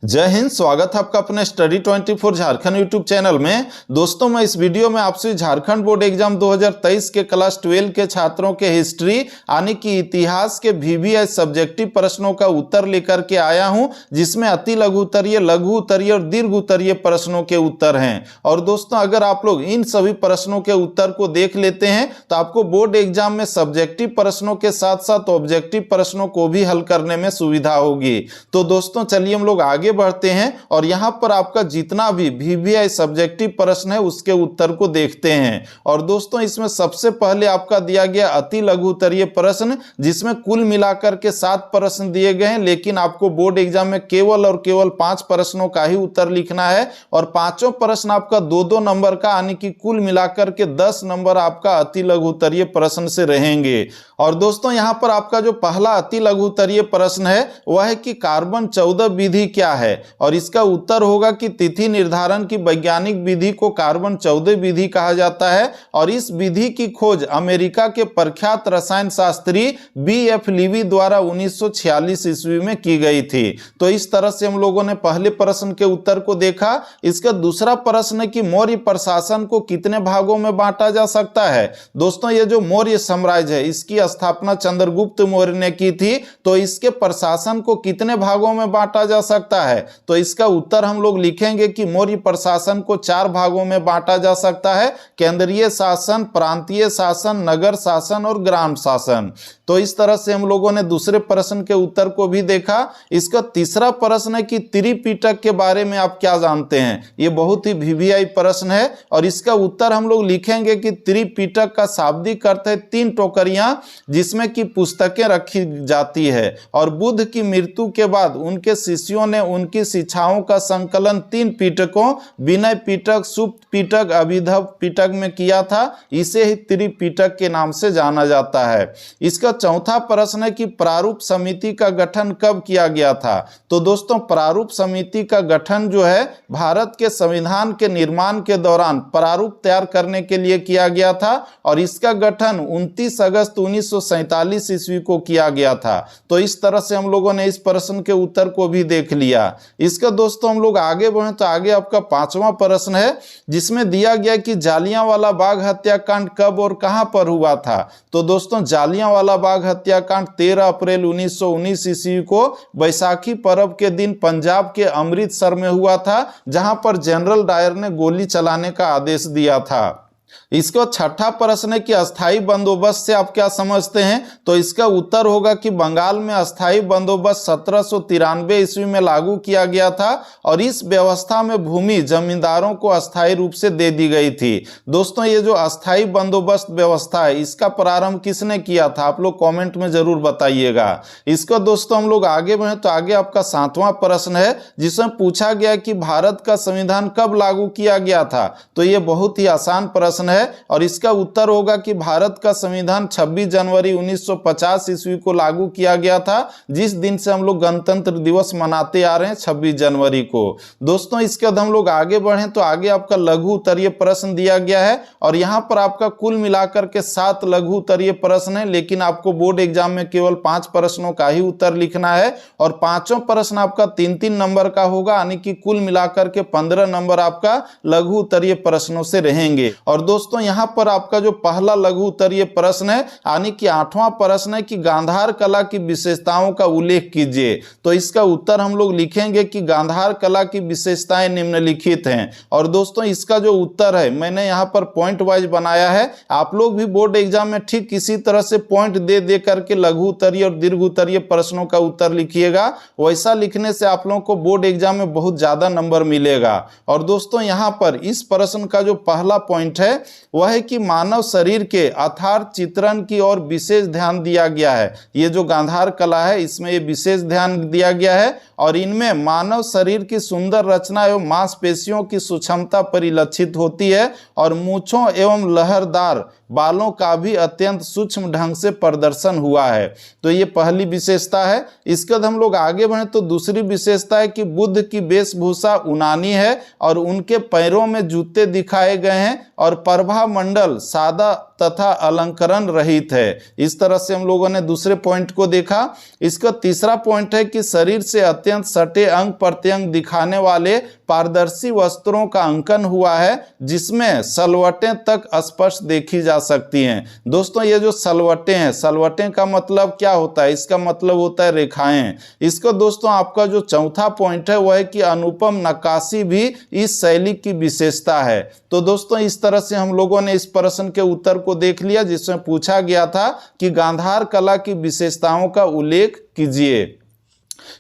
जय हिंद। स्वागत है आपका अपने स्टडी 24 झारखंड यूट्यूब चैनल में। दोस्तों, मैं इस वीडियो में आपसे झारखंड बोर्ड एग्जाम 2023 के क्लास 12 के छात्रों के हिस्ट्री यानी कि इतिहास के VVI सब्जेक्टिव प्रश्नों का उत्तर लेकर के आया हूं, जिसमें अति लघु उत्तरीय, लघु उत्तरीय और दीर्घ उत्तरीय प्रश्नों के उत्तर हैं। और दोस्तों, अगर आप लोग इन सभी प्रश्नों के उत्तर को देख लेते हैं तो आपको बोर्ड एग्जाम में सब्जेक्टिव प्रश्नों के साथ साथ ऑब्जेक्टिव प्रश्नों को भी हल करने में सुविधा होगी। तो दोस्तों, चलिए हम लोग आगे बढ़ते हैं और यहां पर आपका जितना भी VVI सब्जेक्टिव प्रश्न है उसके उत्तर को देखते हैं। और दोस्तों, इसमें सबसे पहले आपका दिया गया अति लघु उत्तरीय प्रश्न, जिसमें कुल मिलाकर के 7 प्रश्न दिए गए हैं, लेकिन आपको बोर्ड एग्जाम में केवल और केवल 5 प्रश्नों का ही उत्तर लिखना है। और पांचों प्रश्न आपका 2-2 नंबर का, यानी कि कुल मिलाकर के 10 नंबर आपका अति लघु उत्तरीय प्रश्न से रहेंगे। और दोस्तों, यहां पर आपका जो पहला अति लघु उत्तरीय प्रश्न है वह है कि कार्बन 14 विधि क्या है। और इसका उत्तर होगा कि तिथि निर्धारण की वैज्ञानिक विधि को कार्बन 14 विधि कहा जाता है। और इस विधि की खोज अमेरिका के प्रख्यात रसायन शास्त्री BF लीवी द्वारा 1946 ईस्वी में की गई थी। तो इस तरह से हम लोगों ने पहले प्रश्न के उत्तर को देखा। इसका दूसरा प्रश्न है कि मौर्य प्रशासन को कितने भागों में बांटा जा सकता है। दोस्तों, ये जो मौर्य साम्राज्य है इसकी स्थापना चंद्रगुप्त मौर्य ने की थी, तो इसके प्रशासन को कितने भागों में बांटा जा सकता है। तो इसका उत्तर हम लोग लिखेंगे कि मौर्य प्रशासन को 4 भागों में बांटा जा सकता है: केंद्रीय शासन, प्रांतीय शासन, नगर शासन और ग्राम शासन। तो इस तरह से हम लोगों ने दूसरे प्रश्न के उत्तर को भी देखा। इसका तीसरा प्रश्न है कि त्रिपिटक के बारे में आप क्या जानते हैं। ये बहुत ही VVI प्रश्न है और इसका उत्तर हम लोग लिखेंगे कि त्रिपिटक का शाब्दिक अर्थ है 3 टोकरियां जिसमें कि पुस्तकें रखी जाती है। और बुद्ध की मृत्यु के बाद उनके शिष्यों ने उनकी शिक्षाओं का संकलन 3 पिटकों विनय पिटक, सुप्त पिटक, अभिधव पिटक में किया था। इसे ही त्रिपिटक के नाम से जाना जाता है। इसका चौथा प्रश्न है कि प्रारूप समिति का गठन कब किया गया था। तो दोस्तों, प्रारूप समिति का गठन जो है भारत के संविधान के निर्माण के दौरान प्रारूप तैयार करने के लिए किया गया था। और इसका गठन 29 अगस्त 1947 ईस्वी को किया गया था। तो इस तरह से हम लोगों ने इस प्रश्न के उत्तर को भी देख लिया। इसका दोस्तों हम लोग आगे बढ़े तो आगे आपका 5वां प्रश्न है, जिसमें दिया गया कि जालियांवाला बाग हत्याकांड कब और कहां पर हुआ था। तो दोस्तों, जालियांवाला बाग हत्याकांड 13 अप्रैल 1919 ईस्वी को बैसाखी पर्व के दिन पंजाब के अमृतसर में हुआ था, जहां पर जनरल डायर ने गोली चलाने का आदेश दिया था। इसका छठा प्रश्न है कि अस्थाई बंदोबस्त से आप क्या समझते हैं। तो इसका उत्तर होगा कि बंगाल में अस्थाई बंदोबस्त 1793 ईस्वी में लागू किया गया था और इस व्यवस्था में भूमि जमींदारों को अस्थाई रूप से दे दी गई थी। दोस्तों, ये जो अस्थाई बंदोबस्त व्यवस्था है इसका प्रारंभ किसने किया था, आप लोग कॉमेंट में जरूर बताइएगा। इसका दोस्तों हम लोग आगे बढ़े तो आगे आपका 7वां प्रश्न है, जिसमें पूछा गया कि भारत का संविधान कब लागू किया गया था। तो ये बहुत ही आसान प्रश्न है और इसका उत्तर होगा कि भारत का संविधान 26 जनवरी 1950 ईस्वी को लागू किया गया था, जिस दिन से हम लोग गणतंत्र दिवस मनाते आ रहे हैं 26 जनवरी को। दोस्तों, इसके बाद हम लोग आगे बढ़ें तो आगे आपका लघु उत्तरीय प्रश्न दिया गया है और यहां पर आपका कुल मिलाकर के 7 लघु उत्तरीय प्रश्न है, लेकिन आपको बोर्ड एग्जाम में केवल 5 प्रश्नों का ही उत्तर लिखना है। और पांचों प्रश्न आपका 3-3 नंबर का होगा, यानी कि कुल मिलाकर के 15 नंबर आपका लघु उत्तरीय प्रश्नों से रहेंगे। और दोस्तों, यहां पर आपका जो पहला लघु उत्तरीय प्रश्न है, यानी कि 8वां प्रश्न है कि गांधार कला की विशेषताओं का उल्लेख कीजिए। तो इसका उत्तर हम लोग लिखेंगे कि गांधार कला की विशेषताएं निम्नलिखित हैं। और दोस्तों, इसका जो उत्तर है मैंने यहां पर पॉइंट वाइज बनाया है। आप लोग भी बोर्ड एग्जाम में ठीक इसी तरह से पॉइंट दे दे करके लघु उत्तरीय और दीर्घ उत्तरीय प्रश्नों का उत्तर लिखिएगा। वैसा लिखने से आप लोगों को बोर्ड एग्जाम में बहुत ज्यादा नंबर मिलेगा। और दोस्तों, यहां पर इस प्रश्न का जो पहला पॉइंट है वह है कि मानव शरीर के यथार्थ चित्रण की ओर विशेष ध्यान दिया गया है। ये जो गांधार कला है इसमें ये विशेष ध्यान दिया गया है और इनमें मानव शरीर की सुंदर रचना एवं मांसपेशियों की सूक्ष्मता परिलक्षित होती है और मूंछों एवं लहरदार बालों का भी अत्यंत सूक्ष्म ढंग से प्रदर्शन हुआ है। तो ये पहली विशेषता है। इसके बाद हम लोग आगे बढ़े तो दूसरी विशेषता है कि बुद्ध की वेशभूषा यूनानी है और उनके पैरों में जूते दिखाए गए हैं और प्रभा मंडल सादा तथा अलंकरण रहित है। इस तरह से हम लोगों ने दूसरे पॉइंट को देखा। इसका तीसरा पॉइंट है कि शरीर से अत्यंत सटे अंग प्रत्यंग दिखाने वाले पारदर्शी वस्त्रों का अंकन हुआ है, जिसमें सलवटें तक स्पष्ट देखी जा सकती हैं। दोस्तों ये जो सलवटें हैं, सलवटें का मतलब क्या होता है? इसका मतलब होता है रेखाएं। इसका दोस्तों आपका जो चौथा पॉइंट है वह है कि अनुपम नक्काशी भी इस शैली की विशेषता है। तो दोस्तों इस तरह से हम लोगों ने इस प्रश्न के उत्तर को देख लिया, जिसमें पूछा गया था कि गांधार कला की विशेषताओं का उल्लेख कीजिए।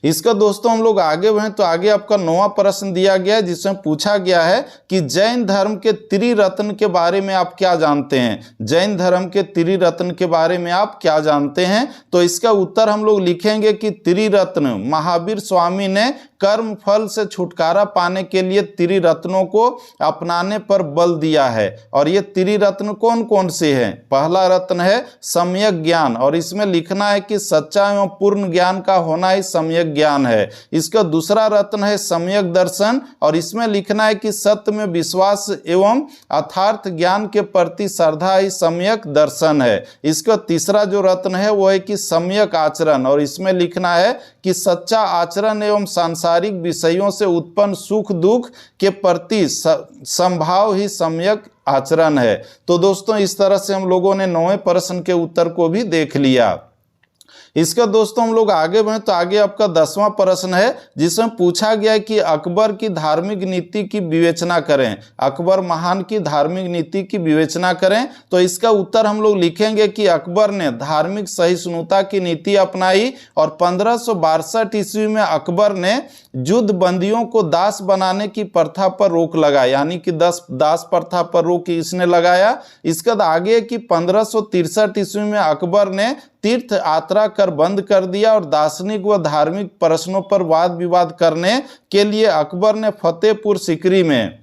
इसका दोस्तों हम लोग आगे बढ़ें तो आगे आपका 9वां प्रश्न दिया गया है, जिसमें पूछा गया है कि जैन धर्म के त्रिरत्न के बारे में आप क्या जानते हैं? जैन धर्म के त्रिरत्न के बारे में आप क्या जानते हैं? तो इसका उत्तर हम लोग लिखेंगे कि त्रिरत्न, महावीर स्वामी ने कर्म फल से छुटकारा पाने के लिए त्रिरत्नों को अपनाने पर बल दिया है। और ये त्रिरत्न कौन कौन से हैं? पहला रत्न है सम्यक ज्ञान, और इसमें लिखना है कि सच्चा एवं पूर्ण ज्ञान का होना ही सम्यक ज्ञान है। इसका दूसरा रत्न है सम्यक दर्शन, और इसमें लिखना है कि सत्य में विश्वास एवं अर्थार्थ ज्ञान के प्रति श्रद्धा ही सम्यक दर्शन है। इसका तीसरा जो रत्न है वो है कि सम्यक आचरण, और इसमें लिखना है कि सच्चा आचरण एवं सांसारिक विषयों से उत्पन्न सुख दुख के प्रति संभाव ही सम्यक आचरण है। तो दोस्तों इस तरह से हम लोगों ने 9वें प्रश्न के उत्तर को भी देख लिया। इसका दोस्तों हम लोग आगे बढ़े तो आगे आपका 10वां प्रश्न है, जिसमें पूछा गया है कि अकबर की धार्मिक नीति की विवेचना करें। अकबर महान की धार्मिक नीति की विवेचना करें। तो इसका उत्तर हम लोग लिखेंगे कि अकबर ने धार्मिक सहिष्णुता की नीति अपनाई, और 1562 ईस्वी में अकबर ने युद्ध बंदियों को दास बनाने की प्रथा पर रोक लगाई, यानी कि दास प्रथा पर रोक इसने लगाया। इसके बाद आगे कि 1563 ईस्वी में अकबर ने तीर्थ यात्रा कर बंद कर दिया, और दार्शनिक व धार्मिक प्रश्नों पर वाद विवाद करने के लिए अकबर ने फतेहपुर सीकरी में,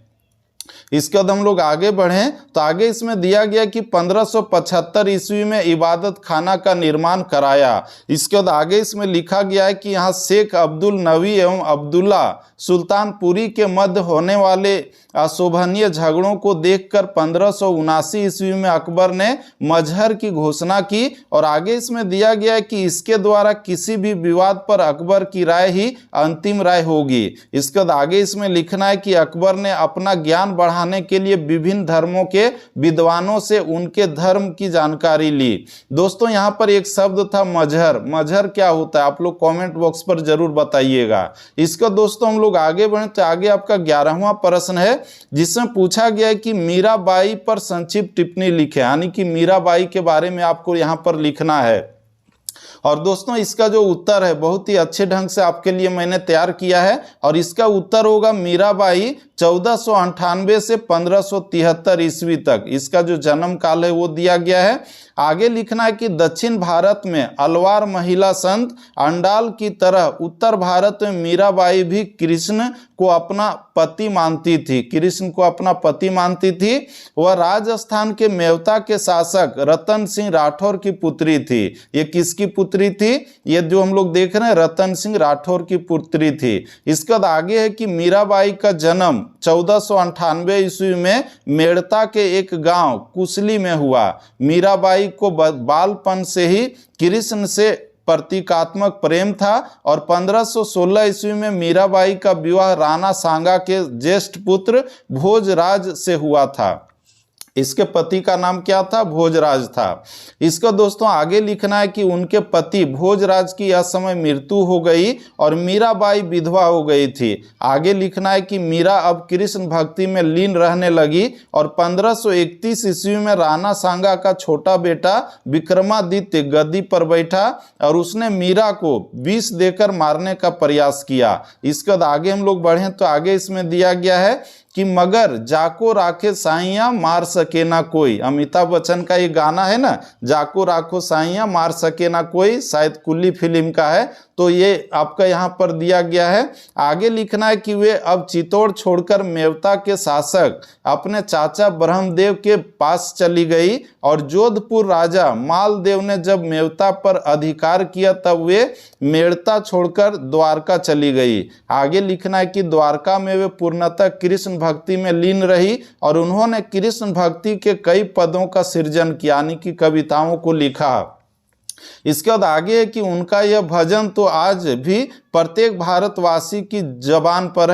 इसके बाद हम लोग आगे बढ़ें तो आगे इसमें दिया गया कि 1575 ईस्वी में इबादत खाना का निर्माण कराया। इसके बाद आगे इसमें लिखा गया है कि यहाँ शेख अब्दुल नबी एवं अब्दुल्ला सुल्तानपुरी के मध्य होने वाले अशोभनीय झगड़ों को देखकर 1579 ईस्वी में अकबर ने मजहर की घोषणा की, और आगे इसमें दिया गया है कि इसके द्वारा किसी भी विवाद पर अकबर की राय ही अंतिम राय होगी। इसके बाद आगे इसमें लिखना है कि अकबर ने अपना ज्ञान बढ़ाने के लिए विभिन्न धर्मों के विद्वानों से उनके धर्म की जानकारी ली। दोस्तों यहाँ पर एक शब्द था मजहर। मजहर क्या होता है आप लोग कमेंट बॉक्स पर जरूर बताइएगा। इसका दोस्तों हम लोग आगे बढ़े तो आगे आपका 11वां प्रश्न है, जिसमें पूछा गया है कि मीराबाई पर संक्षिप्त टिप्पणी लिखे, यानी कि मीराबाई के बारे में आपको यहाँ पर लिखना है। और दोस्तों इसका जो उत्तर है बहुत ही अच्छे ढंग से आपके लिए मैंने तैयार किया है, और इसका उत्तर होगा मीराबाई 1498 से 1573 ईस्वी तक इसका जो जन्म काल है वो दिया गया है। आगे लिखना है कि दक्षिण भारत में अलवार महिला संत अंडाल की तरह उत्तर भारत में मीराबाई भी कृष्ण को अपना पति मानती थी। कृष्ण को अपना पति मानती थी। वह राजस्थान के मेवता के शासक रतन सिंह राठौर की पुत्री थी। ये किसकी पुत्री थी? ये जो हम लोग देख रहे हैं रतन सिंह राठौर की पुत्री थी। इसके बाद आगे है कि मीराबाई का जन्म 1498 ईस्वी में मेड़ता के एक गांव कुसली में हुआ। मीराबाई को बालपन से ही कृष्ण से प्रतीकात्मक प्रेम था, और 1516 ईस्वी में मीराबाई का विवाह राणा सांगा के ज्येष्ठ पुत्र भोजराज से हुआ था। इसके पति का नाम क्या था? भोजराज था। इसका दोस्तों आगे लिखना है कि उनके पति भोजराज की यह समय मृत्यु हो गई और मीराबाई विधवा हो गई थी। आगे लिखना है कि मीरा अब कृष्ण भक्ति में लीन रहने लगी, और 1531 ईस्वी में राणा सांगा का छोटा बेटा विक्रमादित्य गद्दी पर बैठा, और उसने मीरा को विष देकर मारने का प्रयास किया। इसके बाद आगे हम लोग बढ़ें तो आगे इसमें दिया गया है कि मगर जाको राखे साइया मार सके ना कोई। अमिताभ बच्चन का ये गाना है ना, जाको राखो साइया मार सके ना कोई, शायद कुल्ली फिल्म का है। तो ये आपका यहाँ पर दिया गया है। आगे लिखना है कि वे अब चित्तौड़ छोड़कर मेवता के शासक अपने चाचा ब्रह्मदेव के पास चली गई और जोधपुर राजा मालदेव ने जब मेवता पर अधिकार किया तब वे मेड़ता छोड़कर द्वारका चली गई। आगे लिखना है कि द्वारका में वे पूर्णतः कृष्ण भक्ति में लीन रही और उन्होंने कृष्ण भक्ति के कई पदों का सृजन किया, यानी कि कविताओं को लिखा। इसके बाद आगे है कि उनका यह भजन तो आज भी प्रत्येक भारतवासी की जुबान पर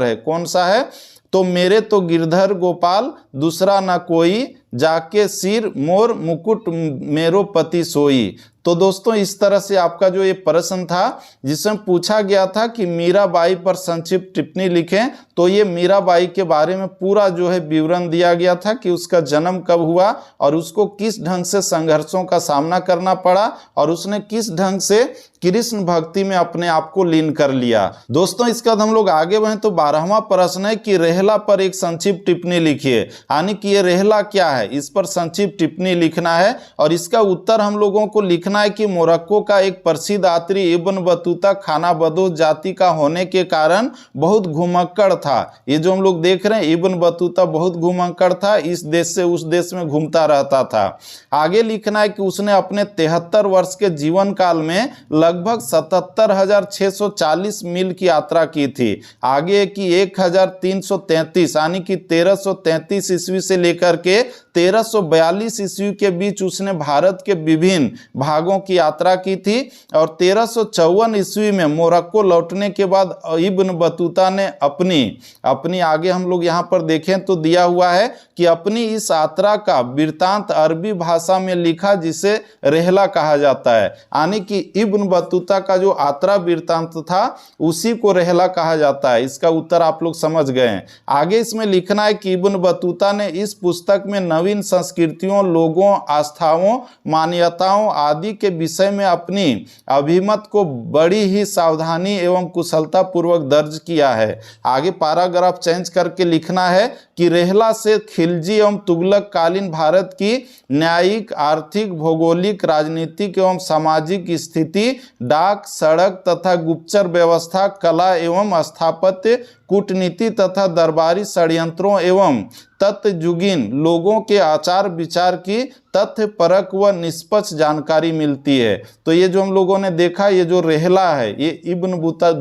है। कौन सा है? तो मेरे तो गिरधर गोपाल दूसरा ना कोई, जाके सिर मोर मुकुट मेरो पति सोई। तो दोस्तों इस तरह से आपका जो ये प्रश्न था जिसमें पूछा गया था कि मीराबाई पर संक्षिप्त टिप्पणी लिखें, तो ये मीराबाई के बारे में पूरा जो है विवरण दिया गया था कि उसका जन्म कब हुआ और उसको किस ढंग से संघर्षों का सामना करना पड़ा और उसने किस ढंग से कृष्ण भक्ति में अपने आप को लीन कर लिया। दोस्तों इसके बाद हम लोग आगे बढ़े तो 12वां प्रश्न है कि रेहला पर एक संक्षिप्त टिप्पणी लिखिए, यानी कि ये रेहला क्या है, इस पर संक्षिप्त टिप्पणी लिखना है। और इसका उत्तर हम लोगों को लिखना है कि मोरक्को का एक प्रसिद्ध यात्री इब्न बतूता खाना बदोश जाति का होने के कारण बहुत घुमक्कड़ था। ये जो हम लोग देख रहे हैं इब्न बतूता बहुत घुमक्कड़ था, इस देश से उस देश में घूमता रहता था। आगे लिखना है कि उसने अपने 73 वर्ष के जीवन काल में लगभग 77,640 मील की यात्रा की थी। आगे की 1333 यानी कि 1333 ईस्वी से लेकर के 1342 ईस्वी के बीच उसने भारत के विभिन्न भागों की यात्रा की थी। और 1354 ईस्वी में मोरक्को लौटने के बाद इब्न बतूता ने अपनी आगे हम लोग यहाँ पर देखें तो दिया हुआ है कि अपनी इस यात्रा का वृत्तांत अरबी भाषा में लिखा जिसे रेहला कहा जाता है, यानी कि इब्न बतूता का जो यात्रा वृत्तांत था उसी को रेहला कहा जाता है। इसका उत्तर आप लोग समझ गए हैं। आगे इसमें लिखना है कि इब्न बतूता ने इस पुस्तक में नवीन संस्कृतियों, लोगों, आस्थाओं, मान्यताओं आदि के विषय में अपनी अभिमत को बड़ी ही सावधानी एवं कुशलता पूर्वक दर्ज किया है। आगे पैराग्राफ चेंज करके लिखना है कि रेहला से खिलजी एवं तुगलक कालीन भारत की न्यायिक, आर्थिक, भौगोलिक, राजनीतिक एवं सामाजिक स्थिति, डाक, सड़क तथा गुप्तचर व्यवस्था, कला एवं स्थापत्य, कूटनीति तथा दरबारी षड्यंत्रों एवं तत्वजुगीन लोगों के आचार विचार की तथ्य परक व निष्पक्ष जानकारी मिलती है। तो ये जो हम लोगों ने देखा, ये जो रेहला है ये इब्न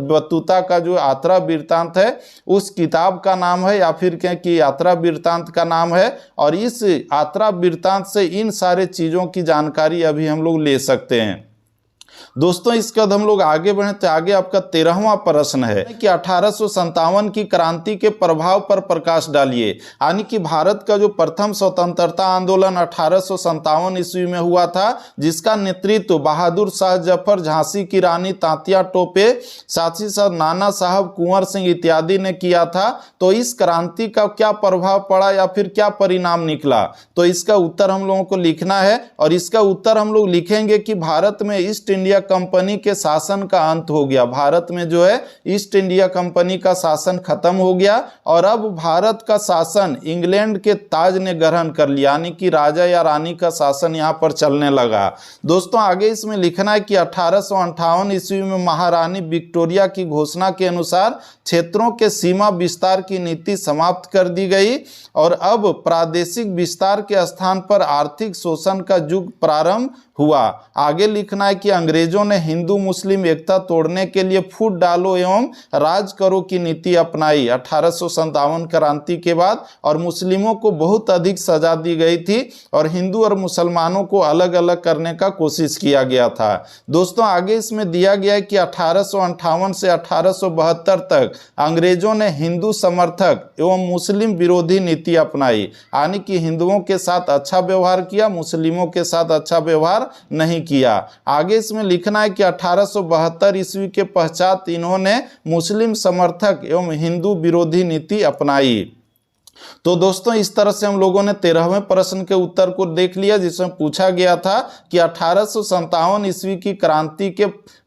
बतूता का जो यात्रा वृत्तांत है उस किताब का नाम है, या फिर क्या कि यात्रा वृत्तांत का नाम है। और इस यात्रा वृत्तांत से इन सारे चीज़ों की जानकारी अभी हम लोग ले सकते हैं। दोस्तों इसके बाद हम लोग आगे बढ़े तो आगे आपका 13वां प्रश्न है कि 1857 की क्रांति के प्रभाव पर प्रकाश डालिए, यानी कि भारत का जो प्रथम स्वतंत्रता आंदोलन 1857 ईस्वी में हुआ था जिसका नेतृत्व बहादुर शाह जफर, झांसी की रानी तात्या टोपे, साथ ही साथ नाना साहब, कुंवर सिंह इत्यादि ने किया था। तो इस क्रांति का क्या प्रभाव पड़ा या फिर क्या परिणाम निकला, तो इसका उत्तर हम लोगों को लिखना है। और इसका उत्तर हम लोग लिखेंगे कि भारत में ईस्ट इंडिया कंपनी के शासन का अंत हो गया। भारत में जो है ईस्ट इंडिया कंपनी का शासन खत्म हो गया और अब भारत का शासन इंग्लैंड के ताज ने ग्रहण कर लिया, यानी कि राजा या रानी का शासन यहाँ पर चलने लगा। दोस्तों आगे इसमें लिखना है कि 1858 ईस्वी में महारानी विक्टोरिया की घोषणा के अनुसार क्षेत्रों के सीमा विस्तार की नीति समाप्त कर दी गई और अब प्रादेशिक विस्तार के स्थान पर आर्थिक शोषण का युग प्रारंभ हुआ। आगे लिखना है कि अंग्रेजों ने हिंदू मुस्लिम एकता तोड़ने के लिए फूट डालो एवं राज करो की नीति अपनाई 1857 क्रांति के बाद, और मुस्लिमों को बहुत अधिक सजा दी गई थी और हिंदू और मुसलमानों को अलग अलग करने का कोशिश किया गया था। दोस्तों आगे इसमें दिया गया है कि 1858 से 1872 तक अंग्रेजों ने हिंदू समर्थक एवं मुस्लिम विरोधी नीति अपनाई, यानी कि हिंदुओं के साथ अच्छा व्यवहार किया, मुस्लिमों के साथ अच्छा व्यवहार नहीं किया। आगे इसमें लिखना है कि 1872 ईस्वी के पश्चात इन्होंने मुस्लिम समर्थक एवं हिंदू विरोधी नीति अपनाई। तो दोस्तों इस तरह से हम लोगों ने 13वें प्रश्न के उत्तर को देख लिया जिसमें पूछा गया था कि 1857 ईस्वी की क्रांति के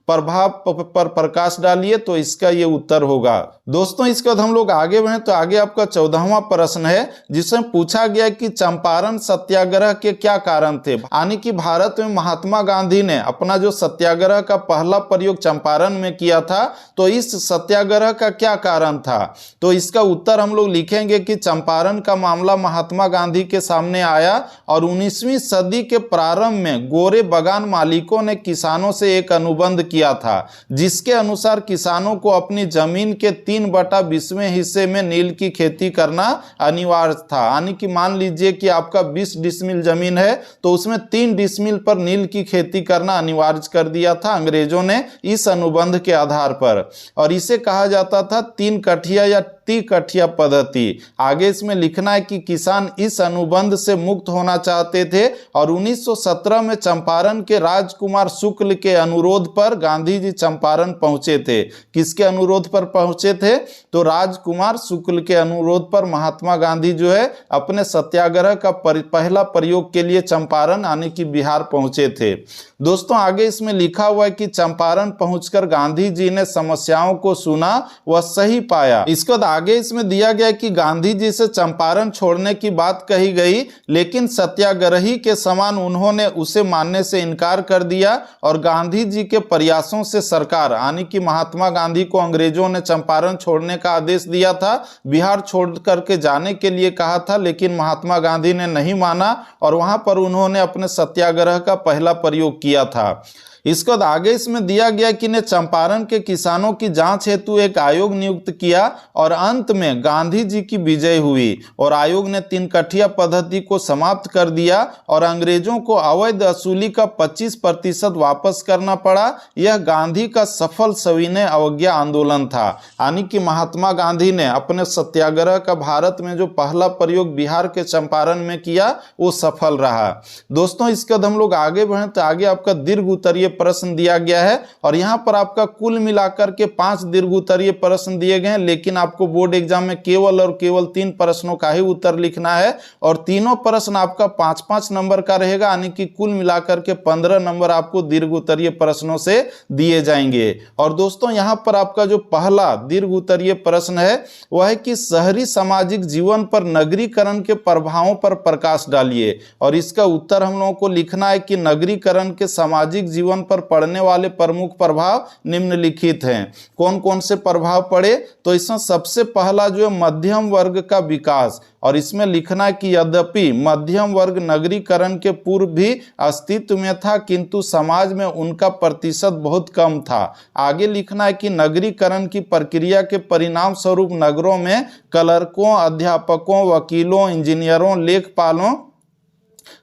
प्रभाव पर प्रकाश डालिए। तो इसका ये उत्तर होगा। दोस्तों इसके बाद हम लोग आगे बढ़ें तो आगे आपका 14वां प्रश्न है, जिसमें पूछा गया कि चंपारण सत्याग्रह के क्या कारण थे। यानी कि भारत में महात्मा गांधी ने अपना जो सत्याग्रह का पहला प्रयोग चंपारण में किया था, तो इस सत्याग्रह का क्या कारण था। तो इसका उत्तर हम लोग लिखेंगे कि चंपारण का मामला महात्मा गांधी के सामने आया और 19वीं सदी के प्रारंभ में गोरे बागान मालिकों ने किसानों से एक अनुबंध किया था, जिसके अनुसार किसानों को अपनी जमीन के 3/20वें हिस्से में नील की खेती करना अनिवार्य था। यानी कि मान लीजिए कि आपका 20 डिसमिल जमीन है, तो उसमें 3 डिसमिल पर नील की खेती करना अनिवार्य कर दिया था अंग्रेजों ने इस अनुबंध के आधार पर, और इसे कहा जाता था 3 कठिया या कठिया पद्धति। आगे इसमें लिखना है कि किसान इस अनुबंध से मुक्त होना चाहते थे और 1917 में चंपारण के राजकुमार शुक्ल के अनुरोध पर गांधी जी चंपारण पहुंचे थे। किसके अनुरोध पर पहुंचे थे? तो राजकुमार शुक्ल के अनुरोध पर महात्मा गांधी जो है अपने सत्याग्रह का पहला प्रयोग के लिए चंपारण यानी कि बिहार पहुंचे थे। दोस्तों आगे इसमें लिखा हुआ है कि चंपारण पहुंचकर गांधी जी ने समस्याओं को सुना व सही पाया। इसके बाद आगे इसमें दिया गया कि गांधी जी से चंपारण छोड़ने की बात कही गई, लेकिन सत्याग्रही के समान उन्होंने उसे मानने से इनकार कर दिया और गांधी जी के प्रयासों से सरकार यानी कि महात्मा गांधी को अंग्रेजों ने चंपारण छोड़ने का आदेश दिया था, बिहार छोड़ करके जाने के लिए कहा था, लेकिन महात्मा गांधी ने नहीं माना और वहां पर उन्होंने अपने सत्याग्रह का पहला प्रयोग किया था। इसके बाद आगे इसमें दिया गया कि ने चंपारण के किसानों की जांच हेतु एक आयोग नियुक्त किया और अंत में गांधी जी की विजय हुई और आयोग ने 3 कठिया पद्धति को समाप्त कर दिया और अंग्रेजों को अवैध वसूली का 25% वापस करना पड़ा। यह गांधी का सफल सविनय अवज्ञा आंदोलन था। यानी कि महात्मा गांधी ने अपने सत्याग्रह का भारत में जो पहला प्रयोग बिहार के चंपारण में किया वो सफल रहा। दोस्तों इसके बाद हम लोग आगे बढ़े तो आगे आपका दीर्घ उत्तरीय प्रश्न दिया गया है और यहां पर आपका कुल मिलाकर के 5 दीर्घ उत्तरीय प्रश्न दिए गए हैं, लेकिन आपको बोर्ड एग्जाम में केवल और केवल 3 प्रश्नों का ही उत्तर लिखना है और तीनों प्रश्न आपका 5-5 नंबर का रहेगा। यानी कि कुल मिलाकर के 15 नंबर आपको दीर्घ उत्तरीय प्रश्नों से दिए जाएंगे। और दोस्तों यहां पर आपका जो पहला दीर्घ उत्तरीय प्रश्न है वह है कि शहरी सामाजिक जीवन पर नगरीकरण के प्रभावों पर प्रकाश डालिए और इसका उत्तर हम लोगों को लिखना है कि नगरीकरण के सामाजिक जीवन पर पड़ने वाले प्रमुख प्रभाव निम्नलिखित हैं। कौन कौन से प्रभाव पड़े? तो इसमें सबसे पहला जो है मध्यम वर्ग का विकास, और इसमें लिखना है कि यद्यपि मध्यम वर्ग नगरीकरण के पूर्व भी अस्तित्व में था, किंतु समाज में उनका प्रतिशत बहुत कम था। आगे लिखना है कि नगरीकरण की प्रक्रिया के परिणाम स्वरूप नगरों में क्लर्कों, अध्यापकों, वकीलों, इंजीनियरों, लेखपालों,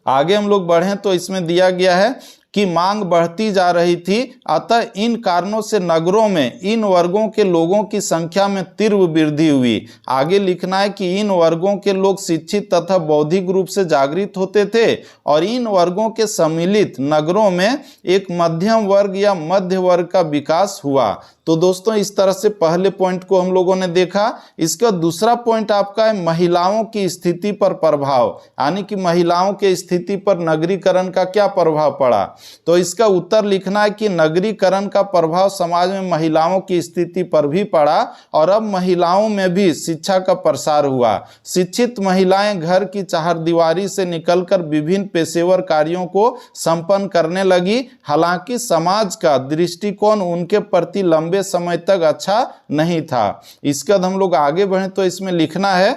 आगे हम लोग बढ़ें तो इसमें दिया गया है कि मांग बढ़ती जा रही थी। अतः इन कारणों से नगरों में इन वर्गों के लोगों की संख्या में तीव्र वृद्धि हुई। आगे लिखना है कि इन वर्गों के लोग शिक्षित तथा बौद्धिक रूप से जागृत होते थे और इन वर्गों के सम्मिलित नगरों में एक मध्यम वर्ग या मध्य वर्ग का विकास हुआ। तो दोस्तों इस तरह से पहले पॉइंट को हम लोगों ने देखा। इसका दूसरा पॉइंट आपका है महिलाओं की स्थिति पर प्रभाव, यानी कि महिलाओं के स्थिति पर नगरीकरण का क्या प्रभाव पड़ा। तो इसका उत्तर लिखना है कि नगरीकरण का प्रभाव समाज में महिलाओं की स्थिति पर भी पड़ा और अब महिलाओं में भी शिक्षा का प्रसार हुआ। शिक्षित महिलाएं घर की चारदीवारी से निकलकर विभिन्न पेशेवर कार्यों को संपन्न करने लगी। हालांकि समाज का दृष्टिकोण उनके प्रति लंबे समय तक अच्छा नहीं था। इसके बाद हम लोग आगे बढ़ें तो इसमें लिखना है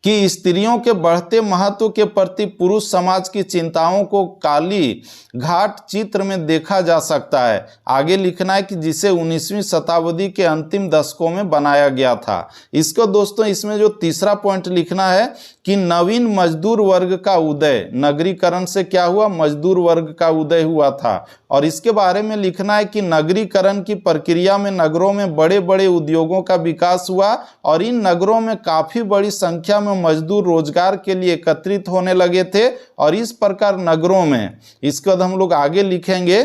कि स्त्रियों के बढ़ते महत्व के प्रति पुरुष समाज की चिंताओं को काली घाट चित्र में देखा जा सकता है। आगे लिखना है कि जिसे 19वीं शताब्दी के अंतिम दशकों में बनाया गया था। इसको दोस्तों इसमें जो तीसरा पॉइंट लिखना है कि नवीन मजदूर वर्ग का उदय, नगरीकरण से क्या हुआ? मजदूर वर्ग का उदय हुआ था। और इसके बारे में लिखना है कि नगरीकरण की प्रक्रिया में नगरों में बड़े बड़े उद्योगों का विकास हुआ और इन नगरों में काफी बड़ी संख्या में मजदूर रोजगार के लिए एकत्रित होने लगे थे और इस प्रकार नगरों में, इसके बाद हम लोग आगे लिखेंगे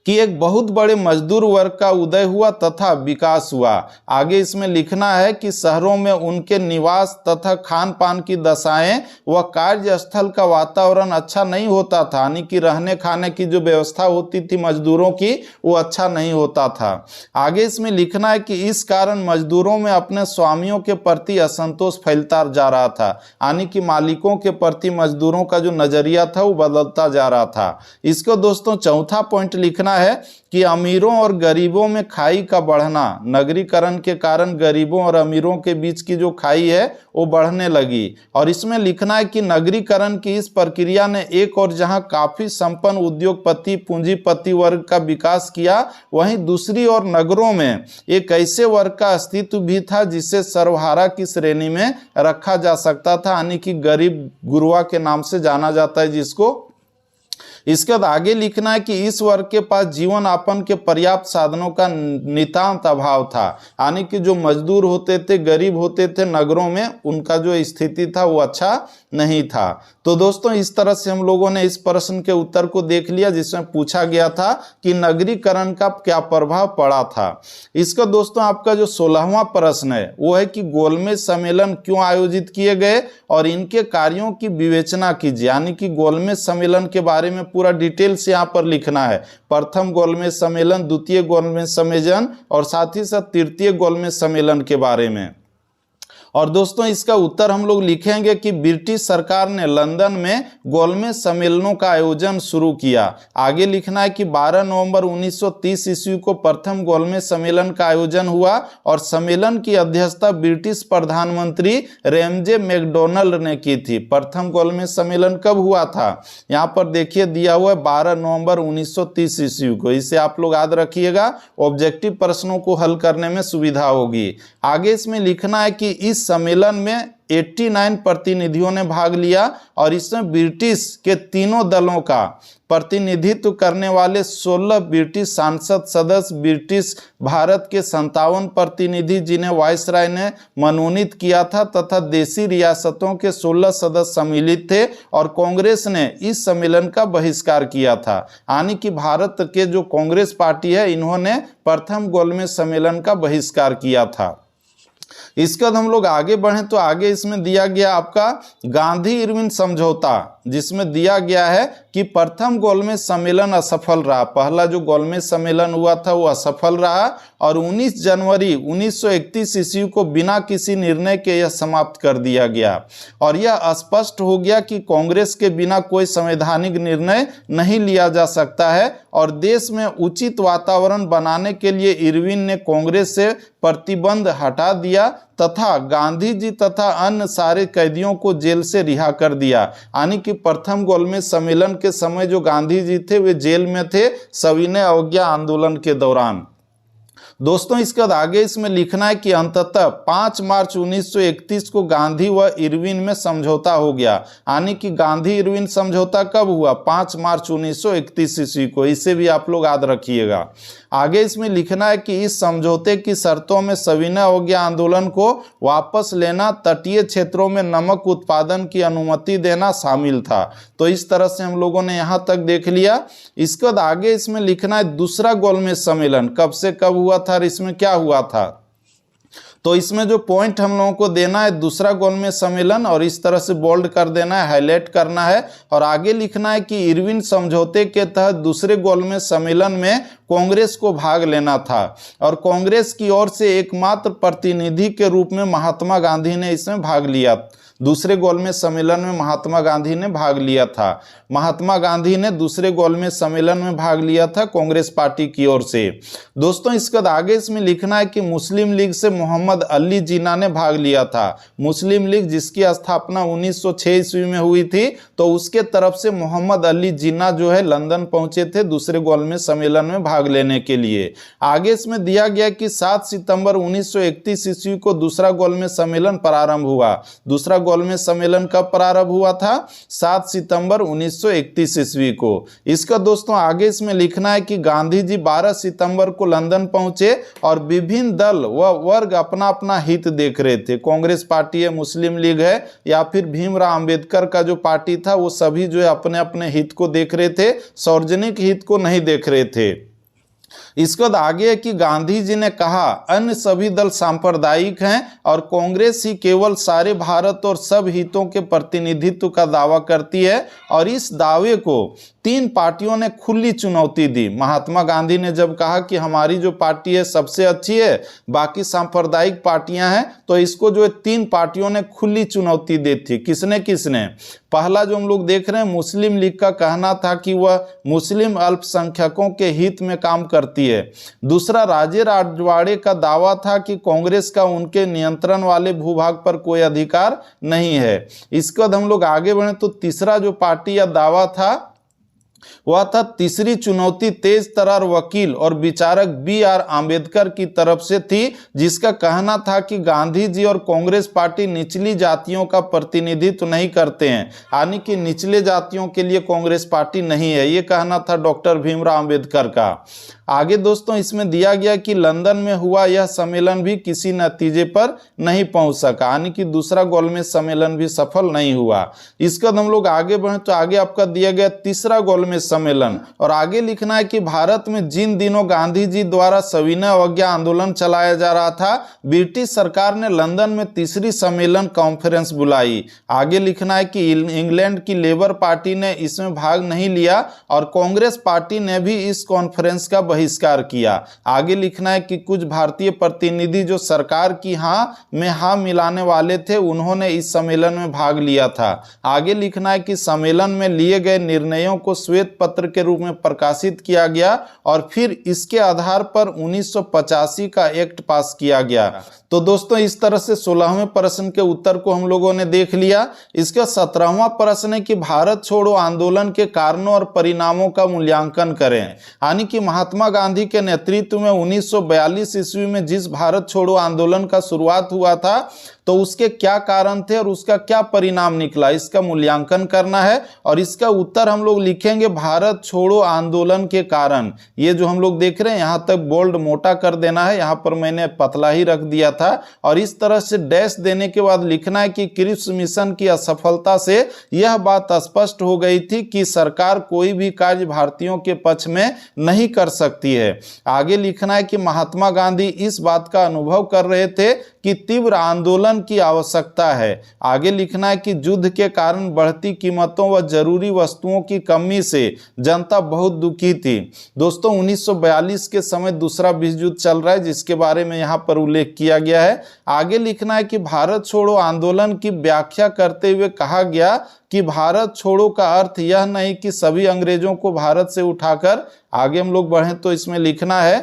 कि एक बहुत बड़े मजदूर वर्ग का उदय हुआ तथा विकास हुआ। आगे इसमें लिखना है कि शहरों में उनके निवास तथा खान पान की दशाएं व कार्यस्थल का वातावरण अच्छा नहीं होता था, यानी कि रहने खाने की जो व्यवस्था होती थी मजदूरों की वो अच्छा नहीं होता था। आगे इसमें लिखना है कि इस कारण मजदूरों में अपने स्वामियों के प्रति असंतोष फैलता जा रहा था, यानी कि मालिकों के प्रति मजदूरों का जो नजरिया था वो बदलता जा रहा था। इसको दोस्तों चौथा पॉइंट लिखना है कि अमीरों और गरीबों में खाई का बढ़ना, नगरीकरण के कारण गरीबों और अमीरों के बीच की जो खाई है वो बढ़ने लगी। और इसमें लिखना है कि नगरीकरण की इस प्रक्रिया ने एक और जहां काफी संपन्न उद्योगपति पूंजीपति वर्ग का विकास किया, वहीं दूसरी ओर नगरों में एक ऐसे वर्ग का अस्तित्व भी था जिसे सर्वहारा की श्रेणी में रखा जा सकता था, यानी कि गरीब गुरबा के नाम से जाना जाता है जिसको। इसके बाद आगे लिखना है कि इस वर्ग के पास जीवन यापन के पर्याप्त साधनों का नितांत अभाव था, यानी कि जो मजदूर होते थे, गरीब होते थे नगरों में, उनका जो स्थिति था वो अच्छा नहीं था। तो दोस्तों इस तरह से हम लोगों ने इस प्रश्न के उत्तर को देख लिया जिसमें पूछा गया था कि नगरीकरण का क्या प्रभाव पड़ा था। इसका दोस्तों आपका जो 16वां प्रश्न है वो है कि गोलमेज सम्मेलन क्यों आयोजित किए गए और इनके कार्यों की विवेचना कीजिए, यानी कि गोलमेज सम्मेलन के बारे में पूरा डिटेल से यहाँ पर लिखना है। प्रथम गोलमेज सम्मेलन, द्वितीय गोलमेज सम्मेलन और साथ ही साथ तृतीय गोलमेज सम्मेलन के बारे में। और दोस्तों इसका उत्तर हम लोग लिखेंगे कि ब्रिटिश सरकार ने लंदन में गोलमेज सम्मेलनों का आयोजन शुरू किया। आगे लिखना है कि 12 नवंबर 1930 ईस्वी को प्रथम गोलमेज सम्मेलन का आयोजन हुआ और सम्मेलन की अध्यक्षता ब्रिटिश प्रधानमंत्री रैमजे मैकडॉनल्ड ने की थी। प्रथम गोलमेज सम्मेलन कब हुआ था, यहाँ पर देखिए दिया हुआ है 12 नवंबर 1930 ईस्वी को। इसे आप लोग याद रखिएगा, ऑब्जेक्टिव प्रश्नों को हल करने में सुविधा होगी। आगे इसमें लिखना है कि इस सम्मेलन में 89 प्रतिनिधियों ने भाग लिया और इसमें ब्रिटिश के तीनों दलों का प्रतिनिधित्व करने वाले 16 ब्रिटिश सांसद सदस्य, ब्रिटिश भारत के 57 प्रतिनिधि जिन्हें वायसराय ने मनोनीत किया था तथा देशी रियासतों के 16 सदस्य सम्मिलित थे और कांग्रेस ने इस सम्मेलन का बहिष्कार किया था, यानी कि भारत के जो कांग्रेस पार्टी है इन्होंने प्रथम गोलमेज सम्मेलन का बहिष्कार किया था। इसके बाद हम लोग आगे बढ़ें तो आगे इसमें दिया गया आपका गांधी इरविन समझौता, जिसमें दिया गया है कि प्रथम गोलमेज सम्मेलन असफल रहा। पहला जो गोलमेज सम्मेलन हुआ था वो असफल रहा और 19 जनवरी 1931 ईस्वी को बिना किसी निर्णय के यह समाप्त कर दिया गया। और यह स्पष्ट हो गया कि कांग्रेस के बिना कोई संवैधानिक निर्णय नहीं लिया जा सकता है और देश में उचित वातावरण बनाने के लिए इरविन ने कांग्रेस से प्रतिबंध हटा दिया तथा गांधी जी तथा अन्य सारे कैदियों को जेल से रिहा कर दिया, यानी कि प्रथम गोलमेज सम्मेलन के समय जो गांधी जी थे वे जेल में थे सविनय अवज्ञा आंदोलन के दौरान। दोस्तों इसके बाद आगे इसमें लिखना है कि अंततः 5 मार्च 1931 को गांधी व इरविन में समझौता हो गया, यानी कि गांधी इरविन समझौता कब हुआ, 5 मार्च 1931 ईस्वी को। इसे भी आप लोग याद रखिएगा। आगे इसमें लिखना है कि इस समझौते की शर्तों में सविनय अवज्ञा आंदोलन को वापस लेना, तटीय क्षेत्रों में नमक उत्पादन की अनुमति देना शामिल था। तो इस तरह से हम लोगों ने यहाँ तक देख लिया। इसके बाद आगे इसमें लिखना है दूसरा गोलमेज सम्मेलन कब से कब हुआ था और इसमें क्या हुआ था। तो इसमें जो पॉइंट हम लोगों को देना है दूसरा गोलमेज सम्मेलन, और इस तरह से बोल्ड कर देना है, हाईलाइट करना है और आगे लिखना है कि इरविन समझौते के तहत दूसरे गोलमेज सम्मेलन में कांग्रेस को भाग लेना था और कांग्रेस की ओर से एकमात्र प्रतिनिधि के रूप में महात्मा गांधी ने इसमें भाग लिया। दूसरे गोलमेज सम्मेलन में महात्मा गांधी ने भाग लिया था। महात्मा गांधी ने दूसरे गोलमेज सम्मेलन में भाग लिया था कांग्रेस पार्टी की ओर से। दोस्तों इसके बाद आगे इसमें लिखना है कि मुस्लिम लीग से मोहम्मद अली जिन्ना ने भाग लिया था। मुस्लिम लीग जिसकी स्थापना 1906 ईस्वी में हुई थी, तो उसके तरफ से मोहम्मद अली जिन्ना जो है लंदन पहुंचे थे दूसरे गोलमेज सम्मेलन में भाग लेने के लिए। आगे इसमें दिया गया कि 7 सितंबर 1931 ईस्वी को दूसरा गोलमेज सम्मेलन प्रारंभ हुआ। दूसरा गोलमेज सम्मेलन कब प्रारंभ हुआ था, 7 सितंबर 1931 ईस्वी को। इसका दोस्तों आगे इसमें लिखना है कि गांधी जी 12 सितंबर को लंदन पहुंचे और विभिन्न दल व वर्ग अपना अपना हित देख रहे थे। कांग्रेस पार्टी है, मुस्लिम लीग है या फिर भीमराव अंबेडकर का जो पार्टी था, वो सभी जो है अपने अपने हित को देख रहे थे, सार्वजनिक हित को नहीं देख रहे थे। इसके बाद आगे है कि गांधी जी ने कहा अन्य सभी दल सांप्रदायिक हैं और कांग्रेस ही केवल सारे भारत और सब हितों के प्रतिनिधित्व का दावा करती है, और इस दावे को 3 पार्टियों ने खुली चुनौती दी। महात्मा गांधी ने जब कहा कि हमारी जो पार्टी है सबसे अच्छी है, बाकी सांप्रदायिक पार्टियां हैं, तो इसको जो 3 पार्टियों ने खुली चुनौती दी थी। किसने किसने? पहला जो हम लोग देख रहे हैं, मुस्लिम लीग का कहना था कि वह मुस्लिम अल्पसंख्यकों के हित में काम करती है। दूसरा, राजे राजवाड़े का दावा था कि कांग्रेस का उनके नियंत्रण वाले भूभाग पर कोई अधिकार नहीं है। इसके बाद हम लोग आगे बढ़े तो तीसरा जो पार्टी या दावा था वह था तीसरी चुनौती तेज तर्रार वकील और विचारक B.R. आंबेडकर की तरफ से थी, जिसका कहना था कि गांधी जी और कांग्रेस पार्टी निचली जातियों का प्रतिनिधित्व नहीं करते हैं, यानी कि निचले जातियों के लिए कांग्रेस पार्टी नहीं है। ये कहना था डॉक्टर भीमराव आंबेडकर का। आगे दोस्तों इसमें दिया गया कि लंदन में हुआ यह सम्मेलन भी किसी नतीजे पर नहीं पहुंच सका, यानी कि दूसरा गोलमेज सम्मेलन भी सफल नहीं हुआ। इसके बाद हम लोग आगे बढ़े तो आगे आपका दिया गया तीसरा गोलमेज सम्मेलन, और आगे लिखना है कि भारत में जिन दिनों गांधी जी द्वारा सविनय अवज्ञा आंदोलन चलाया जा रहा था, ब्रिटिश सरकार ने लंदन में तीसरी सम्मेलन कॉन्फ्रेंस बुलाई। आगे लिखना है कि इंग्लैंड की लेबर पार्टी ने इसमें भाग नहीं लिया और कांग्रेस पार्टी ने भी इस कॉन्फ्रेंस का बहिष्कार किया। आगे लिखना है कि कुछ भारतीय प्रतिनिधि जो सरकार की हाँ में हाँ मिलाने वाले थे, उन्होंने इस सम्मेलन में भाग लिया था। आगे लिखना है कि सम्मेलन में लिए गए निर्णयों को श्वेत पत्र के रूप में प्रकाशित किया गया और फिर इसके आधार पर 1985 का एक्ट पास किया गया। तो दोस्तों इस तरह से 16वें प्रश्न के उत्तर को हम लोगों ने देख लिया। इसका 17वां प्रश्न है कि भारत छोड़ो आंदोलन के कारणों और परिणामों का मूल्यांकन करें, यानी कि महात्मा गांधी के नेतृत्व में 1942 ईस्वी में जिस भारत छोड़ो आंदोलन का शुरुआत हुआ था, तो उसके क्या कारण थे और उसका क्या परिणाम निकला, इसका मूल्यांकन करना है। और इसका उत्तर हम लोग लिखेंगे भारत छोड़ो आंदोलन के कारण। ये जो हम लोग देख रहे हैं यहाँ तक बोल्ड मोटा कर देना है, यहाँ पर मैंने पतला ही रख दिया था। और इस तरह से डैश देने के बाद लिखना है कि क्रिप्स मिशन की असफलता से यह बात स्पष्ट हो गई थी कि सरकार कोई भी कार्य भारतीयों के पक्ष में नहीं कर सकती है। आगे लिखना है कि महात्मा गांधी इस बात का अनुभव कर रहे थे कि तीव्र आंदोलन की आवश्यकता है। आगे लिखना है कि युद्ध के कारण बढ़ती कीमतों व जरूरी वस्तुओं की कमी से जनता बहुत दुखी थी। दोस्तों 1942 के समय दूसरा विश्व युद्ध चल रहा है, जिसके बारे में यहाँ पर उल्लेख किया गया है। आगे लिखना है कि भारत छोड़ो आंदोलन की व्याख्या करते हुए कहा गया कि भारत छोड़ो का अर्थ यह नहीं कि सभी अंग्रेजों को भारत से उठाकर, आगे हम लोग बढ़ें तो इसमें लिखना है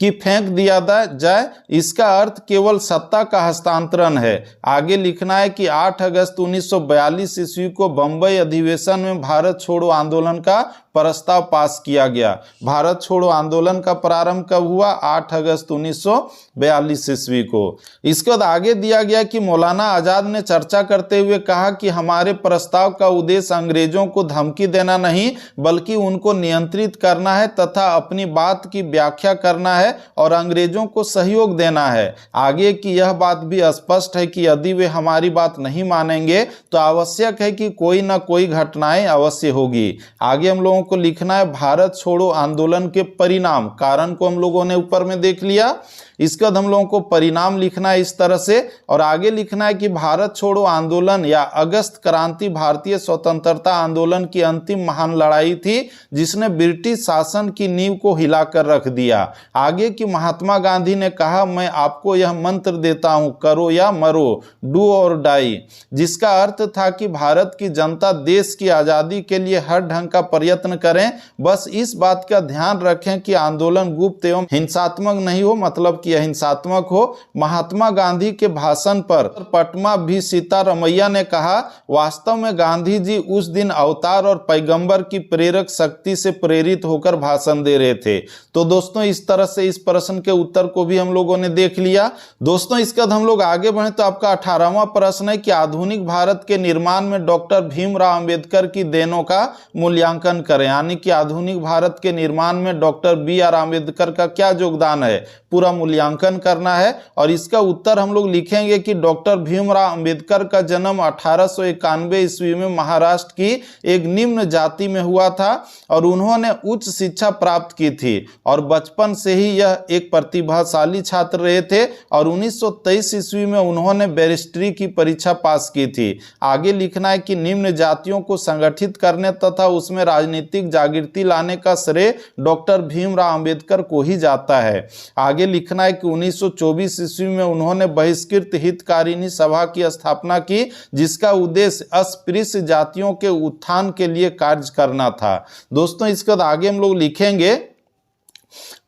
कि फेंक दिया जाए, इसका अर्थ केवल सत्ता का हस्तांतरण है। आगे लिखना है कि 8 अगस्त 1942 ईस्वी को बंबई अधिवेशन में भारत छोड़ो आंदोलन का प्रस्ताव पास किया गया। भारत छोड़ो आंदोलन का प्रारंभ कब हुआ? 8 अगस्त 1942 ईस्वी को। इसके बाद आगे दिया गया कि मौलाना आजाद ने चर्चा करते हुए कहा कि हमारे प्रस्ताव का उद्देश्य अंग्रेजों को धमकी देना नहीं, बल्कि उनको नियंत्रित करना है तथा अपनी बात की व्याख्या करना है और अंग्रेजों को सहयोग देना है। आगे की यह बात भी स्पष्ट है कि यदि वे हमारी बात नहीं मानेंगे तो आवश्यक है कि कोई ना कोई घटनाएं अवश्य होगी। आगे हम लोगों को लिखना है भारत छोड़ो आंदोलन के परिणाम। कारण को हम लोगों ने ऊपर में देख लिया, इसके बाद हम लोगों को परिणाम लिखना है इस तरह से। और आगे लिखना है कि भारत छोड़ो आंदोलन या अगस्त क्रांति भारतीय स्वतंत्रता आंदोलन की अंतिम महान लड़ाई थी, जिसने ब्रिटिश शासन की नींव को हिलाकर रख दिया। आगे कि महात्मा गांधी ने कहा, मैं आपको यह मंत्र देता हूं, करो या मरो, डू और डाई, जिसका अर्थ था कि भारत की जनता देश की आज़ादी के लिए हर ढंग का प्रयत्न करें। बस इस बात का ध्यान रखें कि आंदोलन गुप्त एवं हिंसात्मक नहीं हो, मतलब अहिंसात्मक हो। महात्मा गांधी के भाषण पर पटमा भी सीतारमैया ने कहा, वास्तव में गांधी जी उस दिन अवतार और पैगंबर की प्रेरक शक्ति से प्रेरित होकर भाषण दे रहे थे। तो दोस्तों इस तरह से इस प्रश्न के उत्तर को भी हम लोगों ने देख लिया। दोस्तों इसके बाद हम लोग आगे बढ़े तो आपका 18वां प्रश्न है कि आधुनिक भारत के निर्माण में डॉक्टर भीमराव अंबेडकर की देनों का मूल्यांकन करें, यानी कि आधुनिक भारत के निर्माण में डॉक्टर बी.आर. अंबेडकर का क्या योगदान है, पूरा मूल्यांकन करना है। और इसका उत्तर हम लोग लिखेंगे कि डॉक्टर भीमराव अंबेडकर का जन्म 1891 ईस्वी में महाराष्ट्र की एक निम्न जाति में हुआ था और उन्होंने उच्च शिक्षा प्राप्त की थी और बचपन से ही यह एक प्रतिभाशाली छात्र रहे थे और 1923 ईस्वी में उन्होंने बैरिस्ट्री की परीक्षा पास की थी। आगे लिखना है कि निम्न जातियों को संगठित करने तथा उसमें राजनीतिक जागृति लाने का श्रेय डॉक्टर भीमराव अंबेडकर को ही जाता है। आगे लिखना है कि 1924 ईस्वी में उन्होंने बहिष्कृत हितकारिणी सभा की स्थापना की जिसका उद्देश्य अस्पृश्य जातियों के उत्थान के लिए कार्य करना था। दोस्तों इसके बाद आगे हम लोग लिखेंगे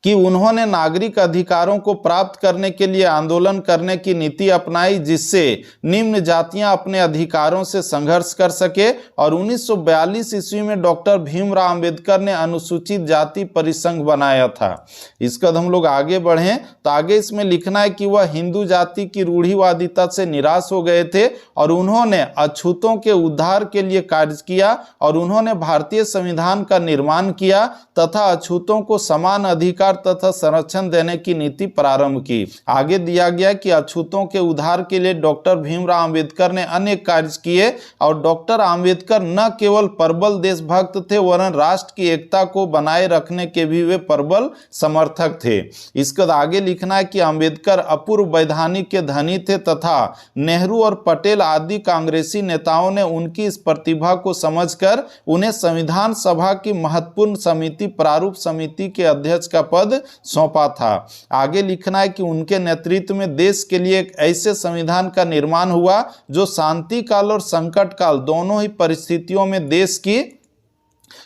कि उन्होंने नागरिक अधिकारों को प्राप्त करने के लिए आंदोलन करने की नीति अपनाई जिससे निम्न जातियां अपने अधिकारों से संघर्ष कर सके और 1942 ईस्वी में डॉक्टर भीमराव अंबेडकर ने अनुसूचित जाति परिसंघ बनाया था। इसके बाद हम लोग आगे बढ़ें तो आगे इसमें लिखना है कि वह हिंदू जाति की रूढ़िवादिता से निराश हो गए थे और उन्होंने अछूतों के उद्धार के लिए कार्य किया और उन्होंने भारतीय संविधान का निर्माण किया तथा अछूतों को समान अधिकार तथा संरक्षण देने की नीति प्रारंभ की। आगे दिया गया कि अछूतों के उद्धार के लिए डॉक्टर भीमराव अंबेडकर ने अनेक कार्य किए और डॉक्टर अंबेडकर न केवल प्रबल देशभक्त थे वरन राष्ट्र की एकता को बनाए रखने के भी वे प्रबल समर्थक थे। इसके बाद आगे लिखना है कि अंबेडकर अपूर्व वैधानिक के धनी थे तथा नेहरू और पटेल आदि कांग्रेसी नेताओं ने उनकी इस प्रतिभा को समझकर उन्हें संविधान सभा की महत्वपूर्ण समिति प्रारूप समिति के अध्यक्ष का पद सौंपा था। आगे लिखना है कि उनके नेतृत्व में देश के लिए एक ऐसे संविधान का निर्माण हुआ जो शांति काल और संकट काल दोनों ही परिस्थितियों में देश की,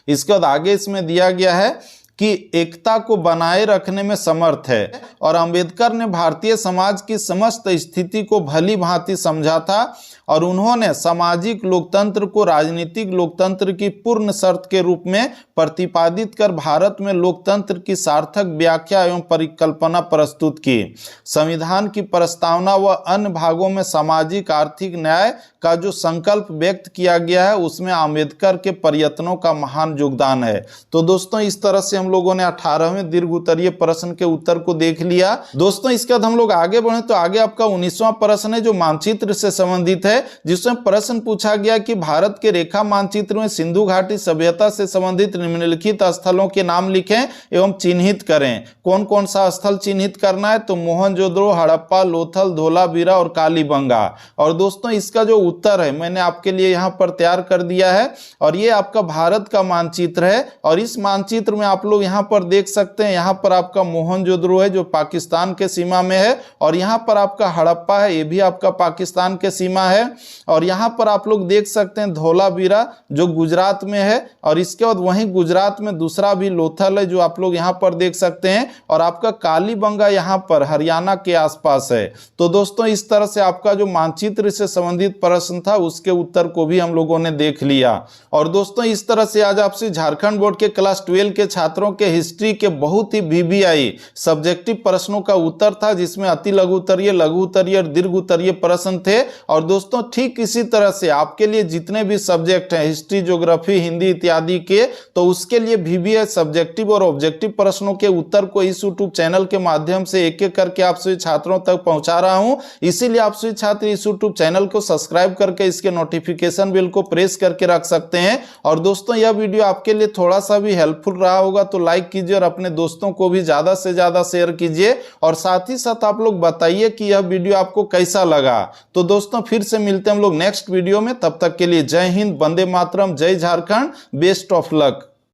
इसके बाद आगे इसमें दिया गया है कि एकता को बनाए रखने में समर्थ है और अंबेडकर ने भारतीय समाज की समस्त स्थिति को भली भांति समझा था और उन्होंने सामाजिक लोकतंत्र को राजनीतिक लोकतंत्र की पूर्ण शर्त के रूप में प्रतिपादित कर भारत में लोकतंत्र की सार्थक व्याख्या एवं परिकल्पना प्रस्तुत की। संविधान की प्रस्तावना व अन्य भागों में सामाजिक आर्थिक न्याय का जो संकल्प व्यक्त किया गया है उसमें अंबेडकर के प्रयत्नों का महान योगदान है। तो दोस्तों इस तरह से हम लोगों ने 18वें दीर्घ उत्तरीय प्रश्न के उत्तर को देख लिया। दोस्तों इसके बाद हम लोग आगे बढ़े तो आगे आपका 19वां प्रश्न है जो मानचित्र से संबंधित है, जिसमें प्रश्न पूछा गया कि भारत के रेखा मानचित्र में सिंधु घाटी सभ्यता से संबंधित निम्नलिखित स्थलों के नाम लिखें एवं चिन्हित करें। कौन कौन सा स्थल चिन्हित करना है तो मोहनजोदड़ो, हड़प्पा, लोथल, धोलावीरा और कालीबंगा। और दोस्तों इसका जो उत्तर है मैंने आपके लिए यहाँ पर तैयार कर दिया है और ये आपका भारत का मानचित्र है और इस मानचित्र में आप लोग यहाँ पर देख सकते हैं, यहाँ पर आपका मोहनजोदड़ो है जो पाकिस्तान के सीमा में है और यहाँ पर आपका हड़प्पा है ये भी आपका पाकिस्तान के सीमा है और यहाँ पर आप लोग देख सकते हैं धोलावीरा जो गुजरात में है और इसके बाद वहीं गुजरात में दूसरा भी लोथल है जो आप लोग यहाँ पर देख सकते हैं और आपका कालीबंगा यहाँ पर हरियाणा के आसपास है। तो दोस्तों इस तरह से आपका जो मानचित्र से संबंधित प्रश्न था उसके उत्तर को भी हम लोगों ने देख लिया। और दोस्तों इस तरह से आज आपसे झारखंड बोर्ड के क्लास 12 के छात्रों के हिस्ट्री के बहुत ही VVI सब्जेक्टिव प्रश्नों का उत्तर था जिसमें अति लघु उत्तरीय, लघु उत्तरीय और दीर्घ उत्तरीय प्रश्न थे। और दोस्तों ठीक इसी तरह से आपके लिए जितने भी सब्जेक्ट हैं हिस्ट्री, ज्योग्राफी, हिंदी इत्यादि के, तो उसके लिए VVI सब्जेक्टिव और ऑब्जेक्टिव प्रश्नों के उत्तर को इस यूट्यूब चैनल के माध्यम से एक एक करके आप सभी छात्रों तक पहुंचा रहा हूं। इसीलिए आप सभी छात्र इस यूट्यूब चैनल को सब्सक्राइब करके इसके नोटिफिकेशन बेल को प्रेस करके रख सकते हैं। और दोस्तों यह वीडियो आपके लिए थोड़ा सा भी हेल्पफुल रहा होगा तो लाइक कीजिए और अपने दोस्तों को भी ज्यादा से ज्यादा शेयर कीजिए और साथ ही साथ आप लोग बताइए कि यह वीडियो आपको कैसा लगा। तो दोस्तों फिर से मिलते हैं हम लोग नेक्स्ट वीडियो में, तब तक के लिए जय हिंद, वंदे मातरम, जय झारखंड, बेस्ट ऑफ लक।